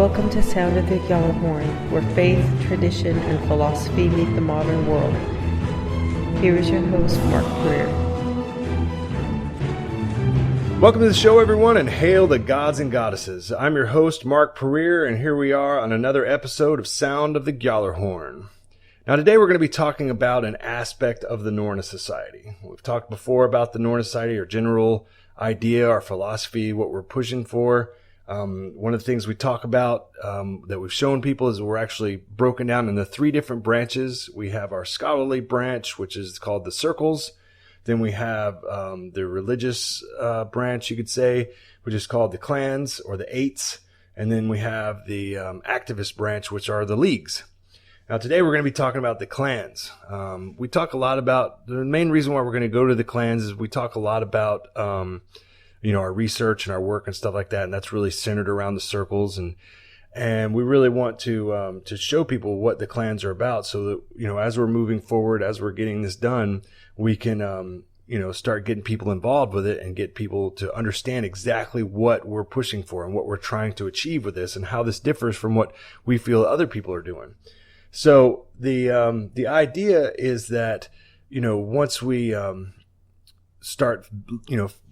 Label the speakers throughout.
Speaker 1: Welcome to Sound of the Gjallarhorn, where faith, tradition, and philosophy meet the modern world. Here is your host, Mark Greer.
Speaker 2: Welcome to the show, everyone, and hail the gods and goddesses. I'm your host, Mark Greer, and here we are on another episode of Sound of the Gjallarhorn. Now, today we're going to be talking about an aspect of the Norroena Society. We've talked before about the Norroena Society, our general idea, our philosophy, what we're pushing for. One of the things we talk about that we've shown people is we're actually broken down into three different branches. We have our scholarly branch, which is called the circles. Then we have the religious branch, you could say, which is called the clans or the Aetts. And then we have the activist branch, which are the leagues. Now, today we're going to be talking about the clans. We talk a lot about, the main reason why we're going to go to the clans is we talk a lot about, our research and our work and stuff like that. And that's really centered around the circles. And we really want to show people what the clans are about so that, as we're moving forward, as we're getting this done, we can, start getting people involved with it and get people to understand exactly what we're pushing for and what we're trying to achieve with this and how this differs from what we feel other people are doing. So the idea is that, once we start,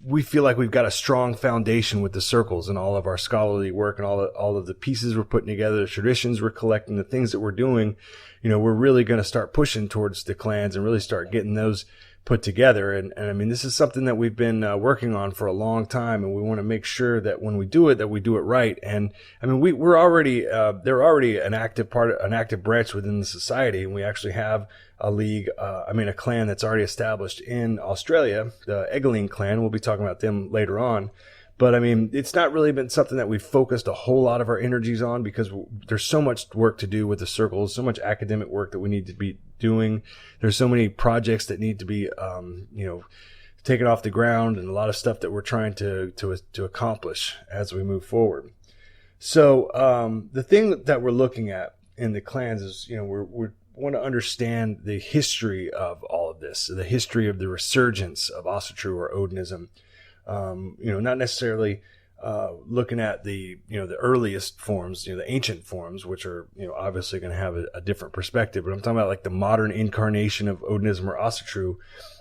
Speaker 2: we feel like we've got a strong foundation with the circles and all of our scholarly work and all of the pieces we're putting together, the traditions we're collecting, the things that we're doing, we're really going to start pushing towards the clans and really start getting those put together. And I mean, this is something that we've been working on for a long time, and we want to make sure that when we do it, that we do it right. And I mean, we're already, they're already an active branch within the society. And we actually have a league, a clan that's already established in Australia, the Gjallarhorn clan. We'll be talking about them later on. But I mean, it's not really been something that we've focused a whole lot of our energies on because there's so much work to do with the circles, so much academic work that we need to be doing. There's so many projects that need to be, taken off the ground, and a lot of stuff that we're trying to accomplish as we move forward. So the thing that we're looking at in the clans is, we want to understand the history of all of this, the history of the resurgence of Ancestry or Odinism. Not necessarily looking at the earliest forms, the ancient forms, which are, obviously going to have a different perspective. But I'm talking about like the modern incarnation of Odinism or Ancestry.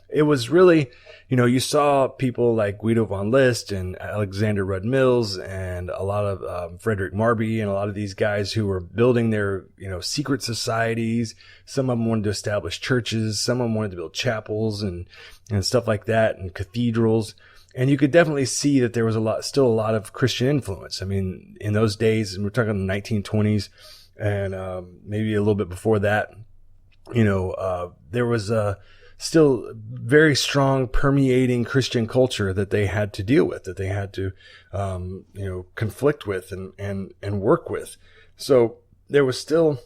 Speaker 2: It was really, you saw people like Guido von List and Alexander Rudd Mills and a lot of Frederick Marby and a lot of these guys who were building their, secret societies. Some of them wanted to establish churches. Some of them wanted to build chapels and stuff like that, and cathedrals. And you could definitely see that there was still a lot of Christian influence. I mean, in those days, and we're talking the 1920s and maybe a little bit before that, there was still very strong permeating Christian culture that they had to deal with, that they had to, conflict with and work with. So there was still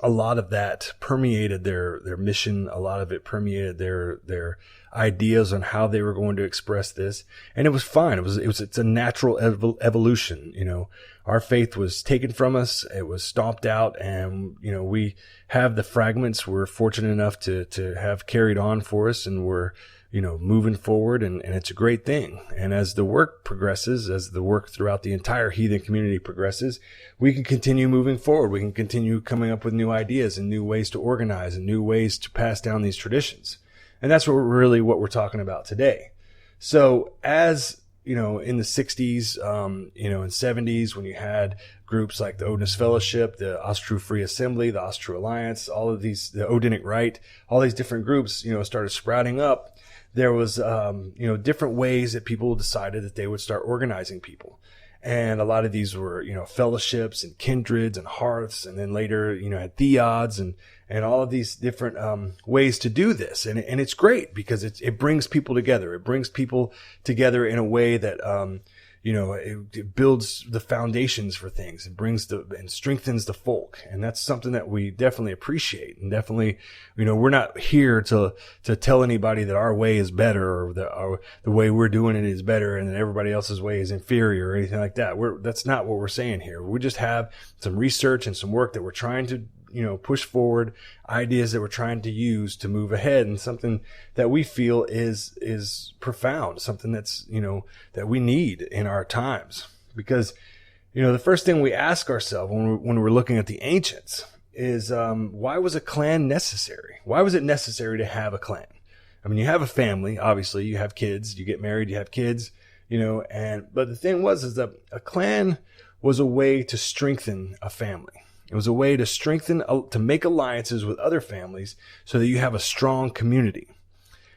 Speaker 2: a lot of that permeated their mission. A lot of it permeated their ideas on how they were going to express this. And it was fine. It's a natural evolution. Our faith was taken from us. It was stomped out, and, we have the fragments we're fortunate enough to have carried on for us, and we're, moving forward, and it's a great thing. And as the work progresses, as the work throughout the entire heathen community progresses, we can continue moving forward. We can continue coming up with new ideas and new ways to organize and new ways to pass down these traditions. And that's what we're talking about today. So as, in the 60s, and 70s, when you had groups like the Odinic Fellowship, the Austro Free Assembly, the Austro Alliance, all of these, the Odinic Rite, all these different groups, started sprouting up. There was, different ways that people decided that they would start organizing people. And a lot of these were, fellowships and kindreds and hearths. And then later, had theods and all of these different ways to do this. And it's great because it brings people together. It brings people together in a way that, it builds the foundations for things. It brings and strengthens the folk. And that's something that we definitely appreciate. And definitely, we're not here to tell anybody that our way is better or the way we're doing it is better and that everybody else's way is inferior or anything like that. That's not what we're saying here. We just have some research and some work that we're trying to push forward, ideas that we're trying to use to move ahead, and something that we feel is profound, something that's, that we need in our times. Because The first thing we ask ourselves when we're looking at the ancients is, why was a clan necessary? Why was it necessary to have a clan? I mean, you have a family, obviously, you have kids, you get married, you have kids, but the thing is that a clan was a way to strengthen a family. It was a way to make alliances with other families so that you have a strong community.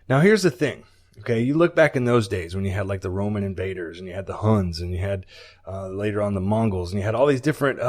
Speaker 2: Now, here's the thing. Okay, you look back in those days when you had like the Roman invaders and you had the Huns and you had later on the Mongols and you had all these different,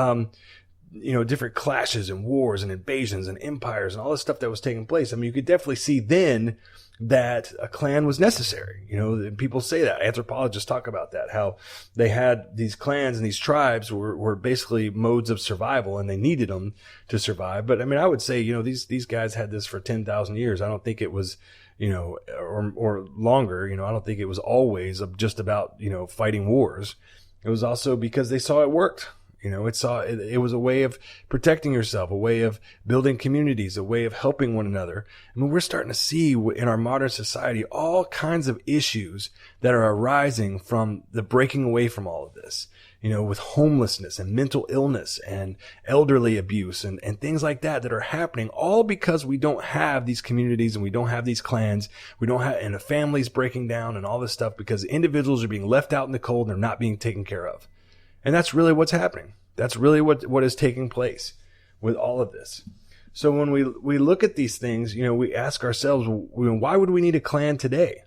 Speaker 2: different clashes and wars and invasions and empires and all this stuff that was taking place. I mean, you could definitely see then that a clan was necessary. People say that. Anthropologists talk about that, how they had these clans and these tribes were basically modes of survival and they needed them to survive. But I mean, I would say, these guys had this for 10,000 years. I don't think it was, or longer, I don't think it was always just about, fighting wars. It was also because they saw it worked. It was a way of protecting yourself, a way of building communities, a way of helping one another. I mean, we're starting to see in our modern society all kinds of issues that are arising from the breaking away from all of this, with homelessness and mental illness and elderly abuse and things like that are happening, all because we don't have these communities and we don't have these clans. And the family's breaking down and all this stuff because individuals are being left out in the cold and they're not being taken care of. And that's really what's happening. That's really what is taking place with all of this. So when we look at these things, we ask ourselves, why would we need a clan today?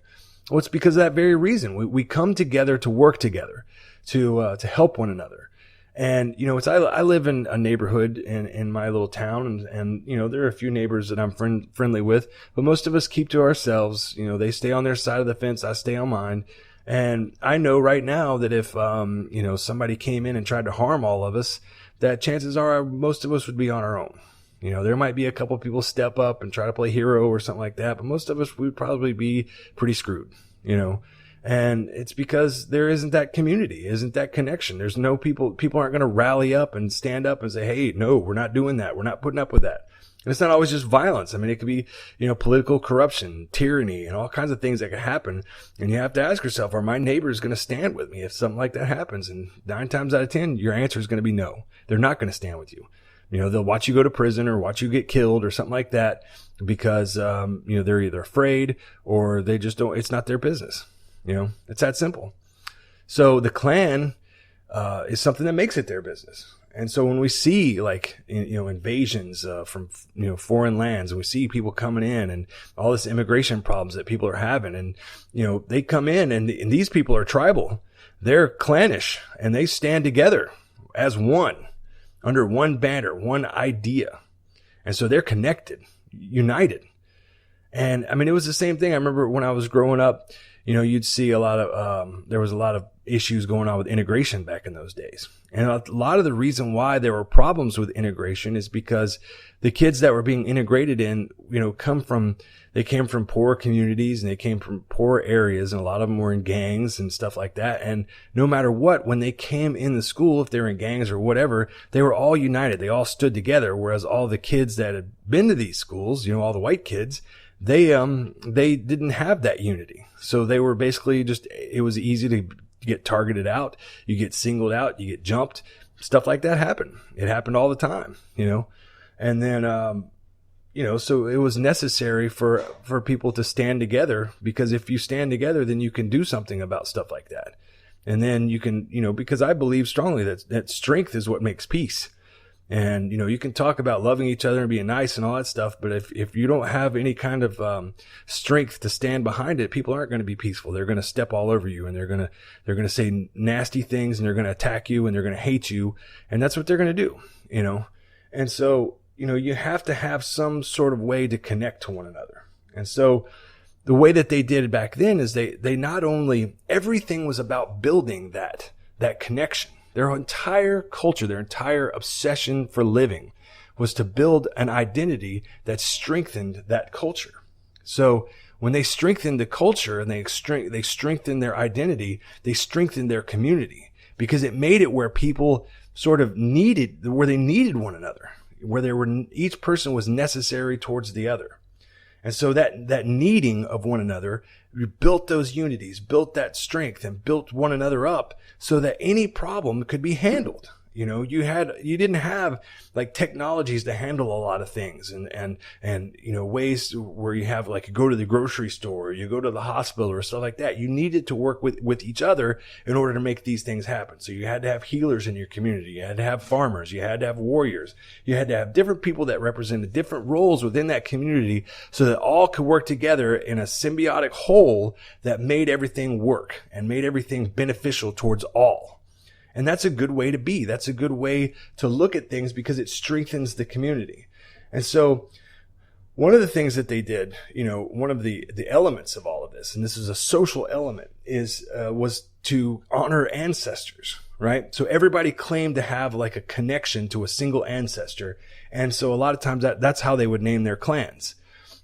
Speaker 2: Well, it's because of that very reason. We come together to work together, to help one another. And, I live in a neighborhood in my little town and there are a few neighbors that I'm friendly with, but most of us keep to ourselves. They stay on their side of the fence. I stay on mine. And I know right now that if, somebody came in and tried to harm all of us, that chances are most of us would be on our own. There might be a couple people step up and try to play hero or something like that, but most of us would probably be pretty screwed, and it's because there isn't that community, isn't that connection. There's no people aren't going to rally up and stand up and say, hey, no, we're not doing that. We're not putting up with that. And it's not always just violence. I mean, it could be, political corruption, tyranny, and all kinds of things that could happen. And you have to ask yourself, are my neighbors going to stand with me if something like that happens? And 9 times out of 10, your answer is going to be no. They're not going to stand with you. They'll watch you go to prison or watch you get killed or something like that because, they're either afraid or they just don't, it's not their business. It's that simple. So the clan, is something that makes it their business. And so when we see invasions from foreign lands, and we see people coming in and all this immigration problems that people are having, and they come in and these people are tribal, they're clannish, and they stand together as one under one banner, one idea, and so they're connected, united. And I mean, it was the same thing. I remember when I was growing up, you'd see there was a lot of issues going on with integration back in those days. And a lot of the reason why there were problems with integration is because the kids that were being integrated in, they came from poor communities and they came from poor areas, and a lot of them were in gangs and stuff like that. And no matter what, when they came in the school, if they were in gangs or whatever, they were all united. They all stood together. Whereas all the kids that had been to these schools, all the white kids, they didn't have that unity. So they were basically it was easy to get targeted out. You get singled out, you get jumped, stuff like that happened. It happened all the time, and then, so it was necessary for people to stand together, because if you stand together, then you can do something about stuff like that. And then you can, because I believe strongly that strength is what makes peace. And, you can talk about loving each other and being nice and all that stuff, but if you don't have any kind of strength to stand behind it, people aren't going to be peaceful. They're going to step all over you, and they're going to say nasty things, and they're going to attack you, and they're going to hate you. And that's what they're going to do, And so, you have to have some sort of way to connect to one another. And so the way that they did it back then is they not only, everything was about building that connection. Their entire culture, their entire obsession for living was to build an identity that strengthened that culture. So when they strengthened the culture and they strengthened their identity, they strengthened their community, because it made it where people sort of where they needed one another, where each person was necessary towards the other. And so that needing of one another, we built those unities, built that strength, and built one another up so that any problem could be handled. You know, you didn't have like technologies to handle a lot of things and, you know, ways where you have like, you go to the grocery store, you go to the hospital or stuff like that. You needed to work with each other in order to make these things happen. So you had to have healers in your community. You had to have farmers. You had to have warriors. You had to have different people that represented different roles within that community so that all could work together in a symbiotic whole that made everything work and made everything beneficial towards all. And that's a good way to be. That's a good way to look at things because it strengthens the community. And so one of the things that they did, you know, one of the elements of all of this, and this is a social element, was to honor ancestors, right? So everybody claimed to have like a connection to a single ancestor. And so a lot of times that's how they would name their clans.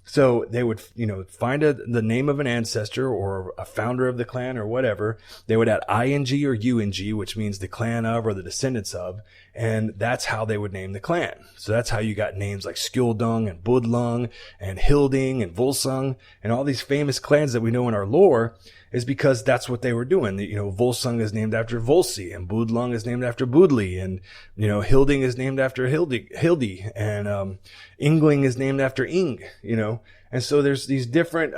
Speaker 2: So they would, you know, find the name of an ancestor or a founder of the clan or whatever. They would add ing or ung, which means the clan of or the descendants of. And that's how they would name the clan. So that's how you got names like Skjoldung and Budlung and Hilding and Volsung and all these famous clans that we know in our lore is because that's what they were doing. You know, Volsung is named after Volsi and Budlung is named after Budli and, you know, Hilding is named after Hildi and, Ingling is named after Ing, you know. And so there's these different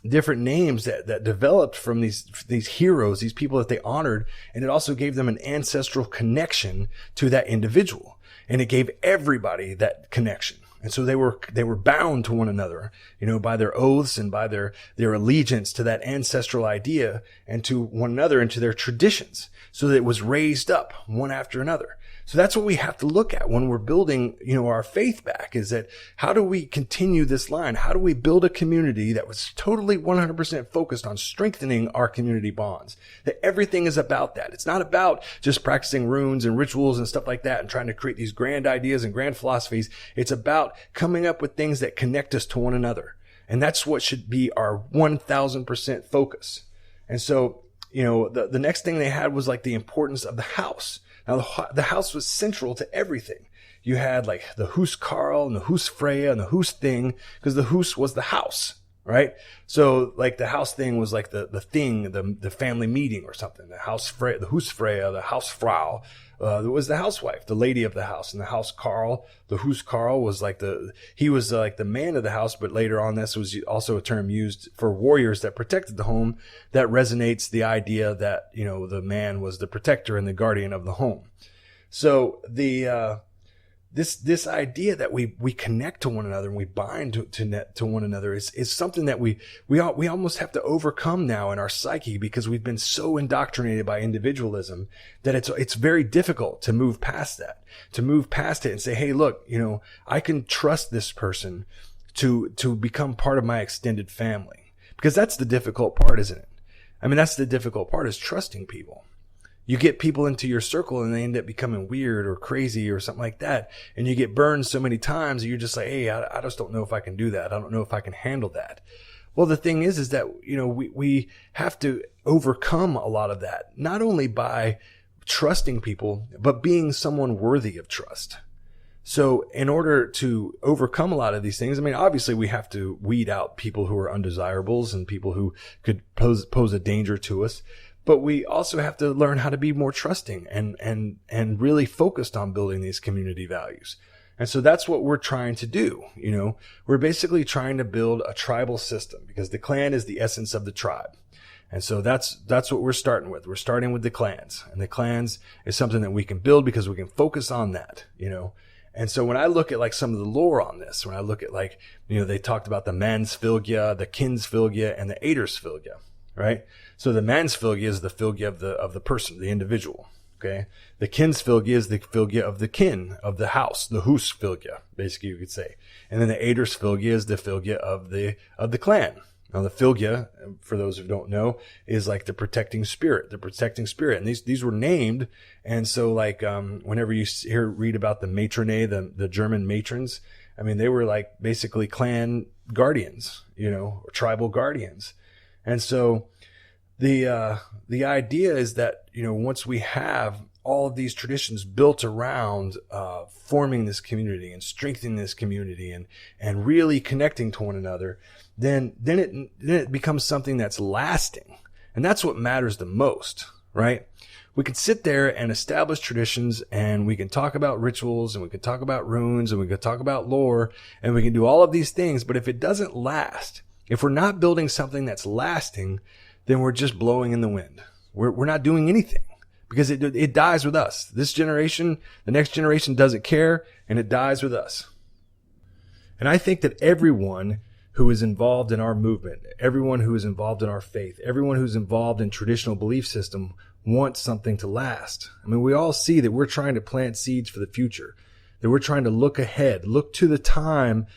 Speaker 2: names that developed from these heroes, these people that they honored. And it also gave them an ancestral connection to that individual. And it gave everybody that connection. And so they were bound to one another, you know, by their oaths and by their allegiance to that ancestral idea and to one another and to their traditions, so that it was raised up one after another. So that's what we have to look at when we're building, you know, our faith back, is that how do we continue this line? How do we build a community that was totally 100% focused on strengthening our community bonds? That everything is about that. It's not about just practicing runes and rituals and stuff like that and trying to create these grand ideas and grand philosophies. It's about coming up with things that connect us to one another. And that's what should be our 1000% focus. And so, you know, the next thing they had was like the importance of the house. Now, the house was central to everything. You had like the Hus Karl and the Hus Freya and the Hus Thing, because the Hus was the house, right? So like the house thing was like the thing, the family meeting or something. The Hus Freya, the Hausfrau, was the housewife, the lady of the house. And the House Karl, the Hus Karl was like he was like the man of the house, but later on this was also a term used for warriors that protected the home. That resonates the idea that, you know, the man was the protector and the guardian of the home. So this idea that we connect to one another and we bind to one another is something that we almost have to overcome now in our psyche, because we've been so indoctrinated by individualism that it's very difficult to move past that, to move past it and say, hey, look, you know, I can trust this person to become part of my extended family, because that's the difficult part, isn't it? I mean, that's the difficult part, is trusting people. You get people into your circle and they end up becoming weird or crazy or something like that. And you get burned so many times that you're just like, hey, I just don't know if I can do that. I don't know if I can handle that. Well, the thing is that, you know, we have to overcome a lot of that, not only by trusting people, but being someone worthy of trust. So in order to overcome a lot of these things, I mean, obviously we have to weed out people who are undesirables and people who could pose a danger to us. But we also have to learn how to be more trusting and really focused on building these community values. And so that's what we're trying to do. You know, we're basically trying to build a tribal system, because the clan is the essence of the tribe. And so that's what we're starting with. We're starting with the clans, and the clans is something that we can build because we can focus on that, you know. And so when I look at like some of the lore on this, when I look at like, you know, they talked about the mansfylgja, the kinsfylgja, and the aetersfylgja. Right? So the mansfylgja is the fylgja of the person, the individual. Okay? The kinsfylgja is the fylgja of the kin, of the house, the husfylgja, basically you could say. And then the aetersfylgja is the fylgja of the clan. Now the fylgja, for those who don't know, is like the protecting spirit. And these were named. And so like whenever you read about the matronae, the German matrons, I mean, they were like basically clan guardians, you know, or tribal guardians. And so the idea is that, you know, once we have all of these traditions built around forming this community and strengthening this community and really connecting to one another, then it becomes something that's lasting. And that's what matters the most, right? We can sit there and establish traditions, and we can talk about rituals, and we can talk about runes, and we can talk about lore, and we can do all of these things. But if it doesn't last, if we're not building something that's lasting, then we're just blowing in the wind. We're not doing anything, because it dies with us. This generation, the next generation doesn't care, and it dies with us. And I think that everyone who is involved in our movement, everyone who is involved in our faith, everyone who's involved in traditional belief system wants something to last. I mean, we all see that we're trying to plant seeds for the future, that we're trying to look ahead, look to the time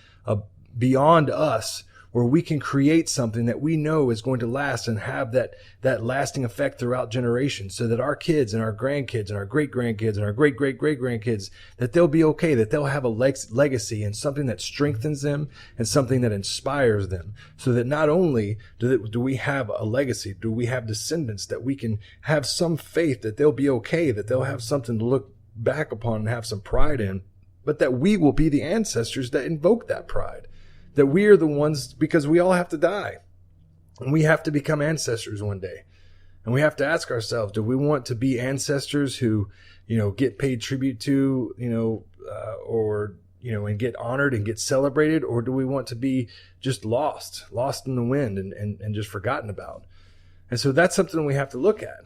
Speaker 2: beyond us, where we can create something that we know is going to last and have that lasting effect throughout generations, so that our kids and our grandkids and our great-grandkids and our great-great-great-grandkids, that they'll be okay, that they'll have a legacy and something that strengthens them and something that inspires them, so that not only do we have a legacy, do we have descendants that we can have some faith that they'll be okay, that they'll have something to look back upon and have some pride in, but that we will be the ancestors that invoke that pride. That we are the ones, because we all have to die, and we have to become ancestors one day. And we have to ask ourselves, do we want to be ancestors who, get paid tribute to, and get honored and get celebrated? Or do we want to be just lost in the wind and just forgotten about? And so that's something we have to look at.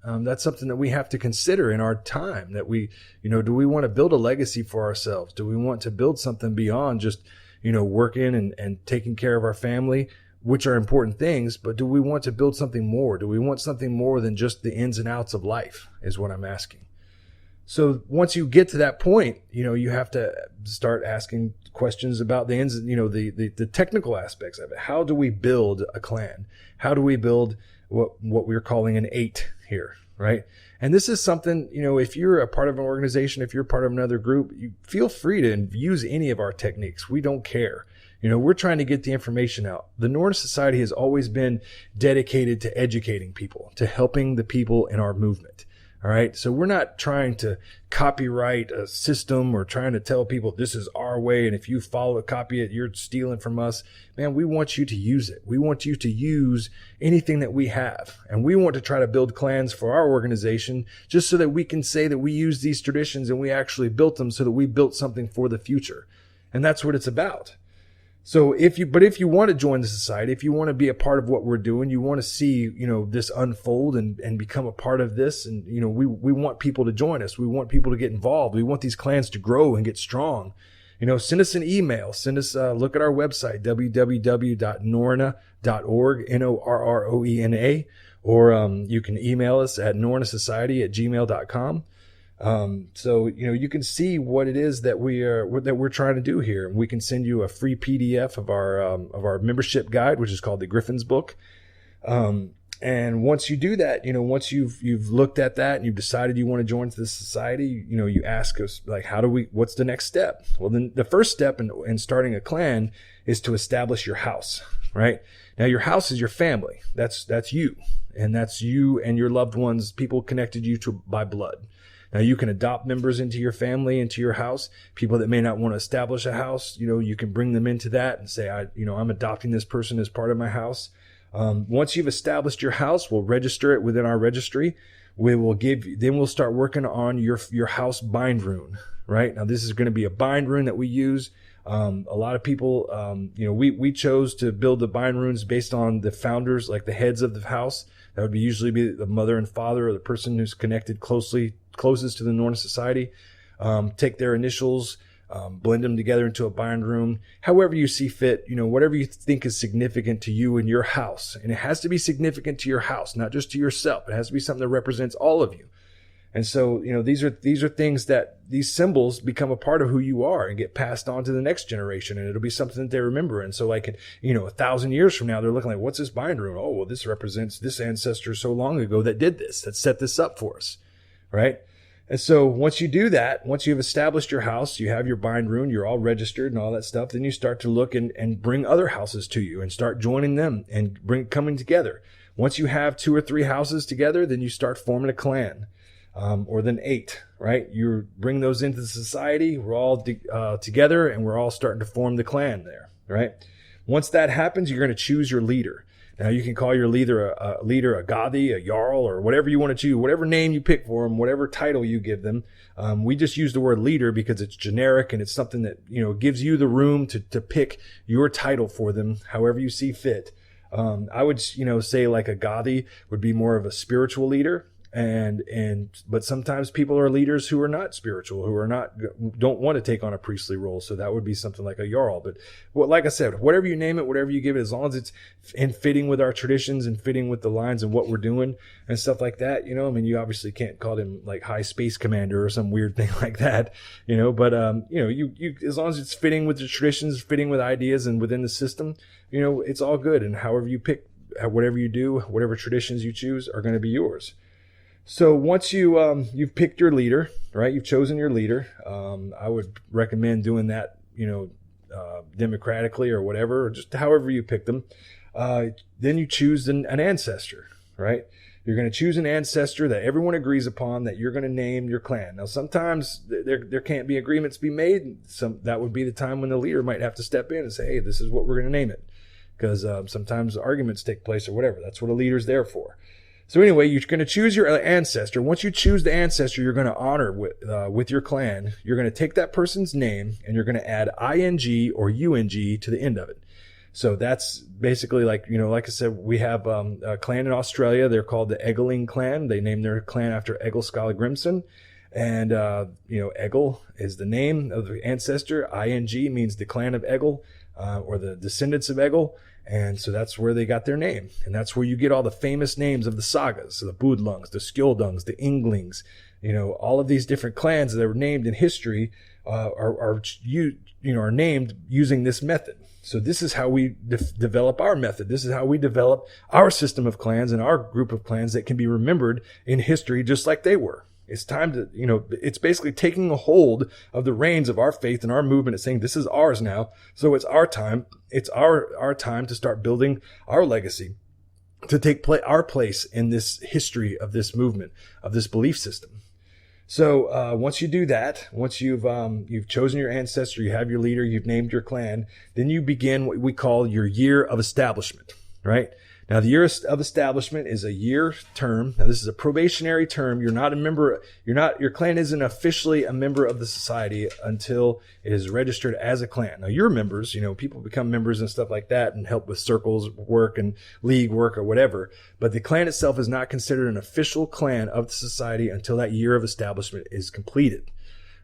Speaker 2: That's something that we have to consider in our time, that we, do we want to build a legacy for ourselves? Do we want to build something beyond just, working and taking care of our family, which are important things, but do we want to build something more? Do we want something more than just the ins and outs of life, is what I'm asking. So once you get to that point, you have to start asking questions about the ins, the technical aspects of it. How do we build a clan? How do we build what we're calling an Aett here, right? And this is something, if you're a part of an organization, if you're part of another group, you feel free to use any of our techniques. We don't care. We're trying to get the information out. The Norroena Society has always been dedicated to educating people, to helping the people in our movement. All right. So we're not trying to copyright a system or trying to tell people this is our way, and if you copy it, you're stealing from us. Man, we want you to use it. We want you to use anything that we have. And we want to try to build clans for our organization, just so that we can say that we use these traditions and we actually built them, so that we built something for the future. And that's what it's about. So if you want to join the society, if you want to be a part of what we're doing, you want to see, this unfold and become a part of this. And, we want people to join us. We want people to get involved. We want these clans to grow and get strong. Send us an email, look at our website, www.norroena.org, Norroena, or, you can email us at norroenasociety@gmail.com. So, you can see what it is that we're trying to do here. We can send you a free PDF of our membership guide, which is called the Griffin's Book. And once you do that, once you've looked at that and you've decided you want to join this society, you ask us, like, what's the next step? Well, then the first step in starting a clan is to establish your house, right? Now, your house is your family. That's you. And that's you and your loved ones, people connected you to by blood. Now, you can adopt members into your family, into your house. People that may not want to establish a house, you can bring them into that and say, I'm adopting this person as part of my house. Once you've established your house, we'll register it within our registry. Then we'll start working on your house bind rune, right? Now, this is going to be a bind rune that we use. A lot of people, we chose to build the bind runes based on the founders, like the heads of the house. That would usually be the mother and father, or the person who's connected closest to the Norroena Society. Take their initials, blend them together into a bind rune, however you see fit, whatever you think is significant to you and your house. And it has to be significant to your house, not just to yourself. It has to be something that represents all of you. And so, these are things that these symbols become a part of who you are and get passed on to the next generation. And it'll be something that they remember. And so 1,000 years from now, they're looking like, what's this bind rune? Oh, well, this represents this ancestor so long ago that did this, that set this up for us. Right? And so once you do that, once you've established your house, you have your bind rune, you're all registered and all that stuff, then you start to look and bring other houses to you and start joining them and coming together. Once you have 2 or 3 houses together, then you start forming a clan. or then 8, right? You bring those into the society. We're all together, and we're all starting to form the clan there, right? Once that happens, you're going to choose your leader. Now, you can call your leader a Gadi, a Jarl, or whatever you want to choose, whatever name you pick for them, whatever title you give them. We just use the word leader because it's generic and it's something that, gives you the room to pick your title for them however you see fit. I would, say like a Gadi would be more of a spiritual leader. But sometimes people are leaders who are not spiritual, don't want to take on a priestly role. So that would be something like a Jarl. But like I said, whatever you name it, whatever you give it, as long as it's in fitting with our traditions and fitting with the lines and what we're doing and stuff like that, you obviously can't call him like High Space Commander or some weird thing like that, but, you, as long as it's fitting with the traditions, fitting with ideas and within the system, it's all good. And however you pick, whatever you do, whatever traditions you choose are going to be yours. So once you've picked your leader, right? You've chosen your leader. I would recommend doing that, democratically or whatever, or just however you pick them. Then you choose an ancestor, right? You're going to choose an ancestor that everyone agrees upon that you're going to name your clan. Now, sometimes there can't be agreements be made. That would be the time when the leader might have to step in and say, hey, this is what we're going to name it. Because sometimes arguments take place or whatever. That's what a leader's there for. So anyway, you're going to choose your ancestor. Once you choose the ancestor you're going to honor with your clan, you're going to take that person's name and you're going to add ing or ung to the end of it. So that's basically like, like I said, we have a clan in Australia. They're called the Eggeling clan. They named their clan after Egil Skallagrimsson. And, Egil is the name of the ancestor. Ing means the clan of Egil, or the descendants of Egil. And so that's where they got their name. And that's where you get all the famous names of the sagas. So the Budlungs, the Skjoldungs, the Inglings, all of these different clans that were named in history, are named using this method. So this is how we develop our method. This is how we develop our system of clans and our group of clans that can be remembered in history just like they were. It's time to, it's basically taking a hold of the reins of our faith and our movement and saying, this is ours now. So it's our time. It's our time to start building our legacy, to take our place in this history of this movement, of this belief system. So once you do that, once you've chosen your ancestor, you have your leader, you've named your clan, then you begin what we call your year of establishment, right? Now, the year of establishment is a year term. Now, this is a probationary term. You're not a member. Your clan isn't officially a member of the society until it is registered as a clan. Now, your members, people become members and stuff like that and help with circles work and league work or whatever. But the clan itself is not considered an official clan of the society until that year of establishment is completed,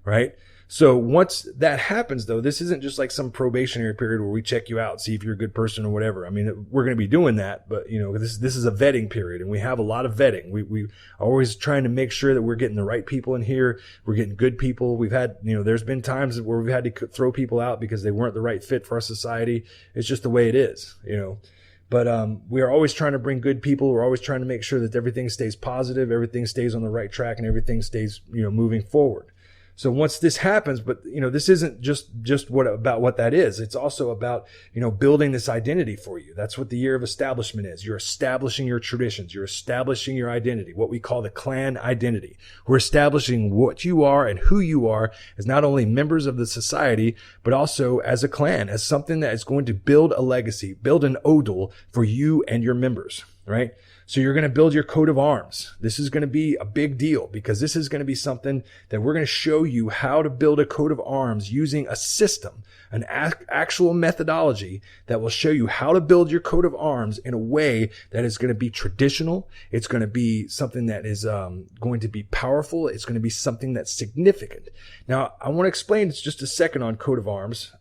Speaker 2: right? So once that happens, though, this isn't just like some probationary period where we check you out, see if you're a good person or whatever. I mean, we're going to be doing that, but this is a vetting period, and we have a lot of vetting. We are always trying to make sure that we're getting the right people in here. We're getting good people. We've had, there's been times where we've had to throw people out because they weren't the right fit for our society. It's just the way it is, But we are always trying to bring good people. We're always trying to make sure that everything stays positive, everything stays on the right track, and everything stays, moving forward. So once this happens, but this isn't just about what that is. It's also about, building this identity for you. That's what the year of establishment is. You're establishing your traditions. You're establishing your identity, what we call the clan identity. We're establishing what you are and who you are as not only members of the society, but also as a clan, as something that is going to build a legacy, build an odal for you and your members, right? So you're going to build your coat of arms. This is going to be a big deal because this is going to be something that we're going to show you how to build a coat of arms using a system, an actual methodology that will show you how to build your coat of arms in a way that is going to be traditional. It's going to be something that is going to be powerful. It's going to be something that's significant. Now, I want to explain just a second on coat of arms.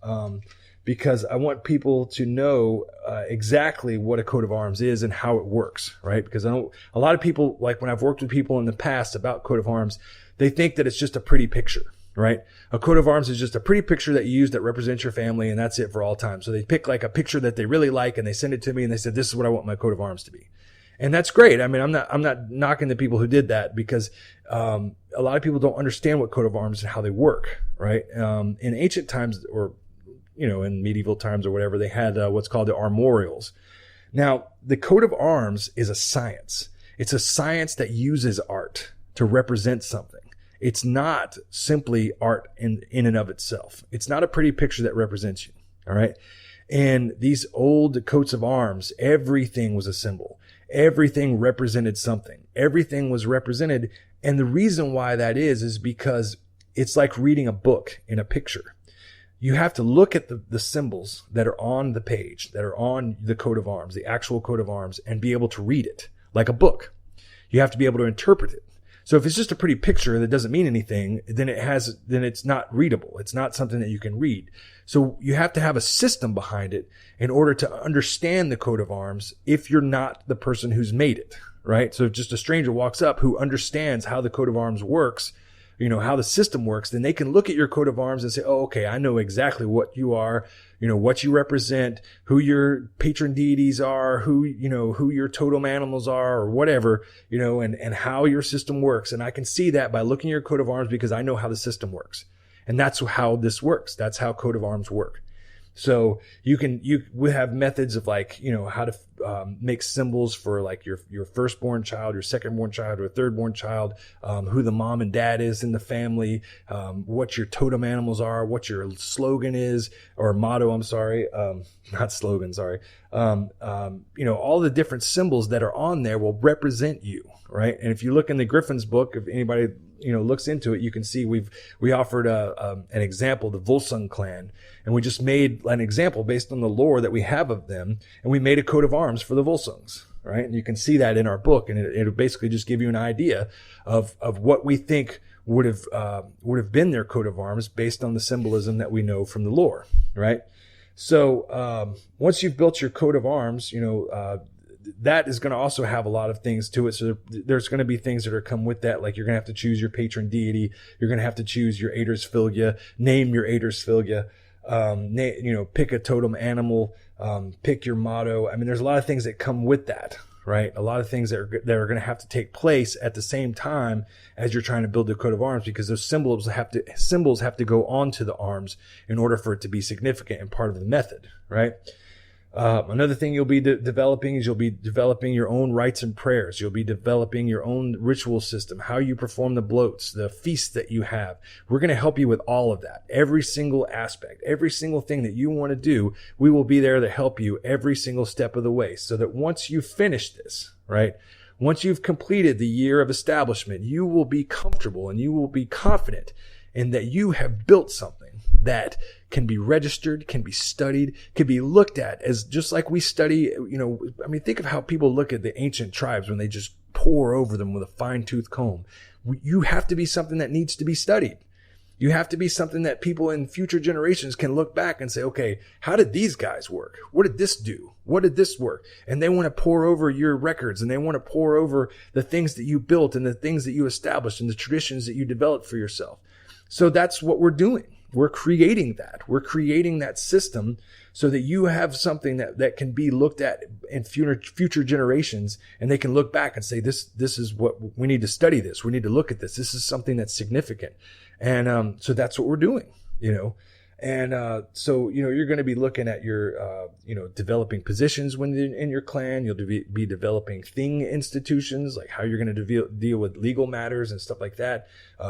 Speaker 2: Because I want people to know exactly what a coat of arms is and how it works, right? Because a lot of people, like when I've worked with people in the past about coat of arms, they think that it's just a pretty picture, right? A coat of arms is just a pretty picture that you use that represents your family, and that's it for all time. So they pick like a picture that they really like, and they send it to me, and they said, "This is what I want my coat of arms to be." And that's great. I mean, I'm not knocking the people who did that because a lot of people don't understand what coat of arms and how they work, right? In ancient times, or in medieval times or whatever, they had what's called the armorials. Now, the coat of arms is a science. It's a science that uses art to represent something. It's not simply art in and of itself. It's not a pretty picture that represents you. All right. And these old coats of arms, everything was a symbol. Everything represented something. Everything was represented. And the reason why that is because it's like reading a book in a picture. You have to look at the symbols that are on the page, that are on the coat of arms, the actual coat of arms, and be able to read it like a book. You have to be able to interpret it. So if it's just a pretty picture that doesn't mean anything, then it's not readable. It's not something that you can read. So you have to have a system behind it in order to understand the coat of arms if you're not the person who's made it, right? So if just a stranger walks up who understands how the coat of arms works, how the system works, then they can look at your coat of arms and say, oh, okay, I know exactly what you are, what you represent, who your patron deities are, who your totem animals are, or whatever, and how your system works. And I can see that by looking at your coat of arms because I know how the system works. And that's how this works. That's how coat of arms work. So we have methods of how to make symbols for like your firstborn child, your secondborn child, or third-born child, who the mom and dad is in the family, what your totem animals are, what your slogan is, or motto, I'm sorry, not slogan, sorry. All the different symbols that are on there will represent you, right? And if you look in the Griffin's book, if anybody looks into it, you can see we offered an example, the Volsung clan, and we just made an example based on the lore that we have of them, and we made a coat of arms for the Volsungs, right? And you can see that in our book, and it'll basically just give you an idea of what we think would have been their coat of arms based on the symbolism that we know from the lore, right? So once you've built your coat of arms, that is going to also have a lot of things to it. So there's going to be things that are come with that. Like you're going to have to choose your patron deity. You're going to have to choose your Aetters name your Aetters pick a totem animal, pick your motto. I mean, there's a lot of things that come with that, right? A lot of things that are going to have to take place at the same time as you're trying to build the coat of arms, because those symbols have to go onto the arms in order for it to be significant and part of the method, right? Another thing you'll be developing is you'll be developing your own rites and prayers. You'll be developing your own ritual system, how you perform the bloats, the feasts that you have. We're going to help you with all of that. Every single aspect, every single thing that you want to do, we will be there to help you every single step of the way, so that once you finish this, right? Once you've completed the year of establishment, you will be comfortable and you will be confident in that you have built something that can be registered, can be studied, can be looked at as just like we study, think of how people look at the ancient tribes when they just pore over them with a fine-tooth comb. You have to be something that needs to be studied. You have to be something that people in future generations can look back and say, okay, how did these guys work? What did this do? What did this work? And they want to pore over your records, and they want to pore over the things that you built and the things that you established and the traditions that you developed for yourself. So that's what we're doing. We're creating that. We're creating that system so that you have something that can be looked at in future generations, and they can look back and say, this is what we need to study this. We need to look at this. This is something that's significant. And so that's what we're doing, And so you're going to be looking at your, developing positions when in your clan. You'll be developing thing institutions, like how you're going to deal with legal matters and stuff like that,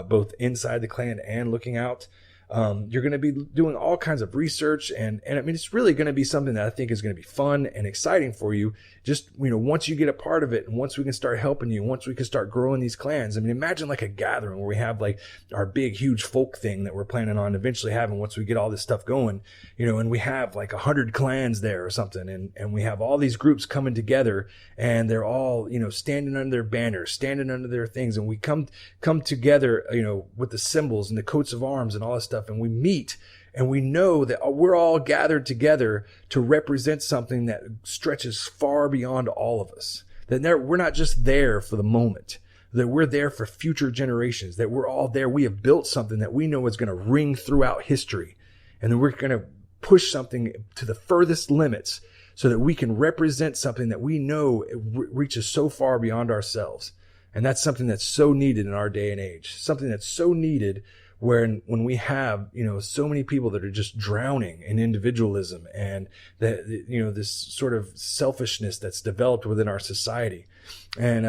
Speaker 2: both inside the clan and looking out. You're going to be doing all kinds of research, and I mean, it's really going to be something that I think is going to be fun and exciting for you. Just, once you get a part of it, and once we can start helping you, once we can start growing these clans. I mean, imagine like a gathering where we have like our big, huge folk thing that we're planning on eventually having once we get all this stuff going, and we have like 100 clans there or something. And we have all these groups coming together, and they're all, standing under their banners, standing under their things. And we come together, with the symbols and the coats of arms and all this stuff. And we meet, and we know that we're all gathered together to represent something that stretches far beyond all of us. That we're not just there for the moment, that we're there for future generations, that we're all there. We have built something that we know is going to ring throughout history. And then we're going to push something to the furthest limits so that we can represent something that we know reaches so far beyond ourselves. And that's something that's so needed in our day and age, something that's so needed when we have, so many people that are just drowning in individualism and that, this sort of selfishness that's developed within our society. And,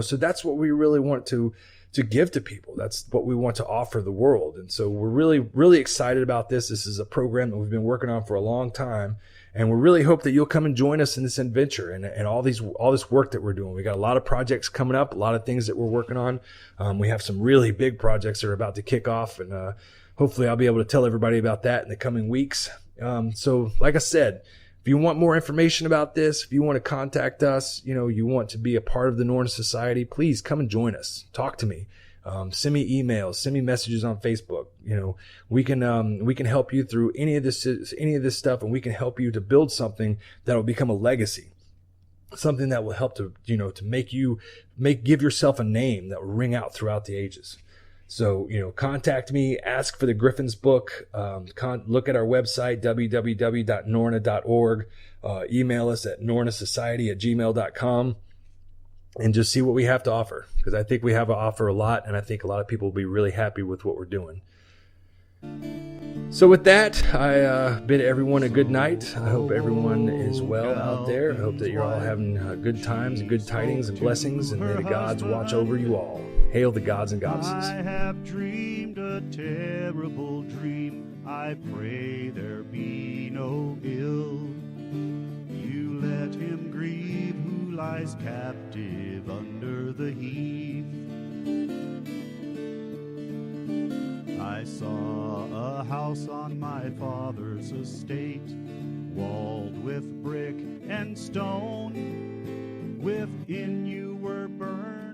Speaker 2: so that's what we really want to give to people. That's what we want to offer the world. And so we're really, really excited about this. This is a program that we've been working on for a long time. And we really hope that you'll come and join us in this adventure and all this work that we're doing. We got a lot of projects coming up, a lot of things that we're working on. We have some really big projects that are about to kick off, and hopefully I'll be able to tell everybody about that in the coming weeks. So like I said, if you want more information about this, if you want to contact us, you want to be a part of the Norroena Society, please come and join us. Talk to me. Send me emails, send me messages on Facebook. We can help you through any of this stuff, and we can help you to build something that will become a legacy, something that will help to give yourself a name that will ring out throughout the ages. So, contact me, ask for the Griffin's book, look at our website, www.norroena.org, email us at norroenasociety@gmail.com. and just see what we have to offer, because I think we have to offer a lot, and I think a lot of people will be really happy with what we're doing. So with that, I bid everyone a good night. I hope everyone is well out there. I hope that you're all having good times and good tidings and blessings, and may the gods watch over you all. Hail the gods and goddesses.
Speaker 3: I have dreamed a terrible dream. I pray there be no ill. You let him grieve who lies captive under the heath. I saw a house on my father's estate, walled with brick and stone. Within you were burned